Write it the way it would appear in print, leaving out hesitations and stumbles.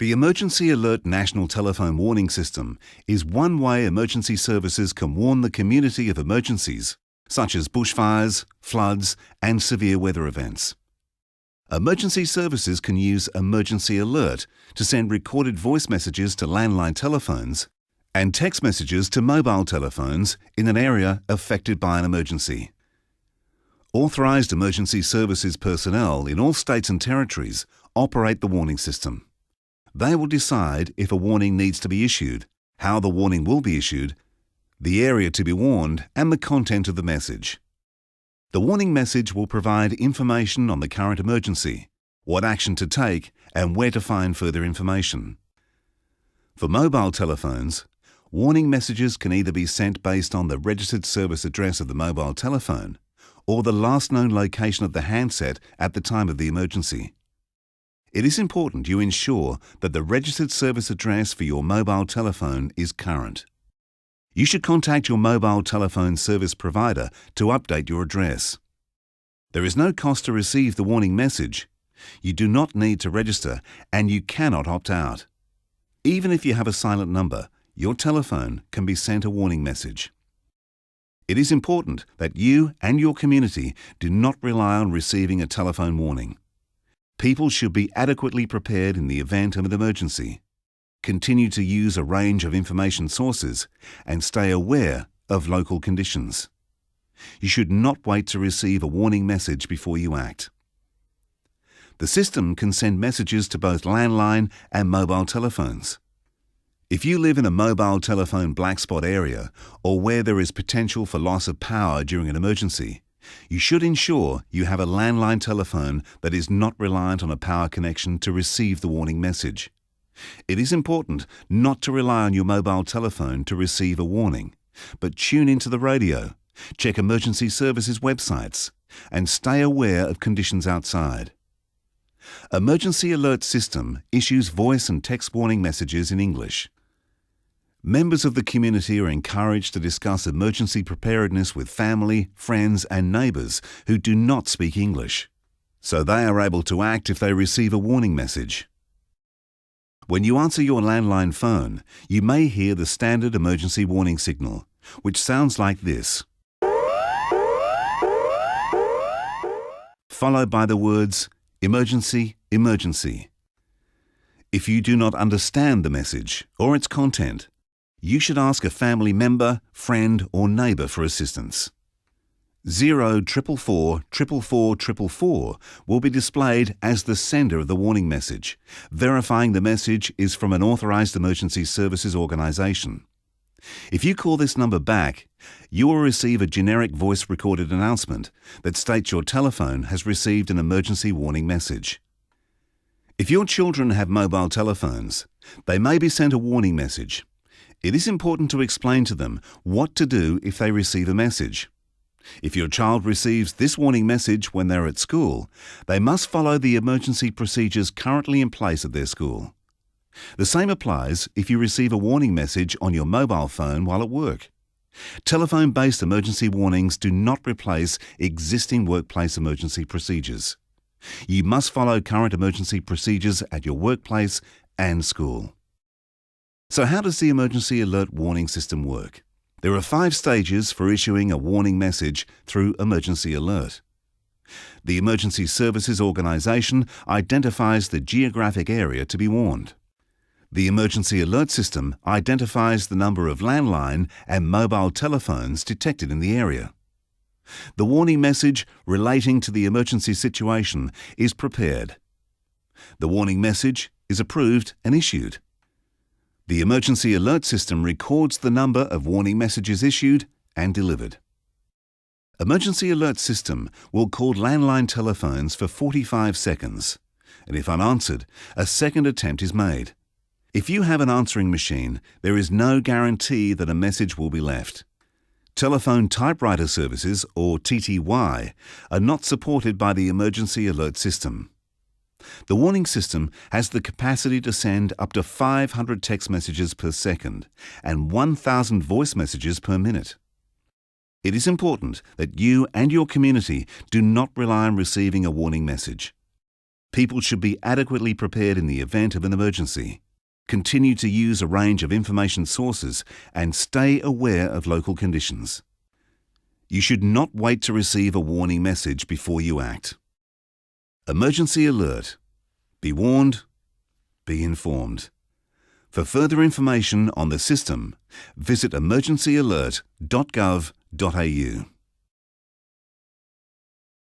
The Emergency Alert National Telephone Warning System is one way emergency services can warn the community of emergencies, such as bushfires, floods, and severe weather events. Emergency services can use Emergency Alert to send recorded voice messages to landline telephones and text messages to mobile telephones in an area affected by an emergency. Authorised emergency services personnel in all states and territories operate the warning system. They will decide if a warning needs to be issued, how the warning will be issued, the area to be warned, and the content of the message. The warning message will provide information on the current emergency, what action to take, and where to find further information. For mobile telephones, warning messages can either be sent based on the registered service address of the mobile telephone or the last known location of the handset at the time of the emergency. It is important you ensure that the registered service address for your mobile telephone is current. You should contact your mobile telephone service provider to update your address. There is no cost to receive the warning message. You do not need to register, and you cannot opt out. Even if you have a silent number, your telephone can be sent a warning message. It is important that you and your community do not rely on receiving a telephone warning. People should be adequately prepared in the event of an emergency. Continue to use a range of information sources and stay aware of local conditions. You should not wait to receive a warning message before you act. The system can send messages to both landline and mobile telephones. If you live in a mobile telephone black spot area or where there is potential for loss of power during an emergency, you should ensure you have a landline telephone that is not reliant on a power connection to receive the warning message. It is important not to rely on your mobile telephone to receive a warning, but tune into the radio, check emergency services websites, and stay aware of conditions outside. Emergency Alert System issues voice and text warning messages in English. Members of the community are encouraged to discuss emergency preparedness with family, friends, and neighbours who do not speak English, so they are able to act if they receive a warning message. When you answer your landline phone, you may hear the standard emergency warning signal, which sounds like this, followed by the words, "Emergency, emergency." If you do not understand the message or its content, you should ask a family member, friend, or neighbour for assistance. 0444 444 444 will be displayed as the sender of the warning message, verifying the message is from an authorised emergency services organisation. If you call this number back, you will receive a generic voice-recorded announcement that states your telephone has received an emergency warning message. If your children have mobile telephones, they may be sent a warning message. It is important to explain to them what to do if they receive a message. If your child receives this warning message when they're at school, they must follow the emergency procedures currently in place at their school. The same applies if you receive a warning message on your mobile phone while at work. Telephone-based emergency warnings do not replace existing workplace emergency procedures. You must follow current emergency procedures at your workplace and school. So how does the Emergency Alert Warning System work? There are 5 stages for issuing a warning message through Emergency Alert. The Emergency Services Organisation identifies the geographic area to be warned. The Emergency Alert System identifies the number of landline and mobile telephones detected in the area. The warning message relating to the emergency situation is prepared. The warning message is approved and issued. The Emergency Alert System records the number of warning messages issued and delivered. Emergency Alert System will call landline telephones for 45 seconds, and if unanswered, a second attempt is made. If you have an answering machine, there is no guarantee that a message will be left. Telephone typewriter services, or TTY, are not supported by the Emergency Alert System. The warning system has the capacity to send up to 500 text messages per second and 1,000 voice messages per minute. It is important that you and your community do not rely on receiving a warning message. People should be adequately prepared in the event of an emergency. Continue to use a range of information sources and stay aware of local conditions. You should not wait to receive a warning message before you act. Emergency alert. Be warned, be informed. For further information on the system, visit emergencyalert.gov.au.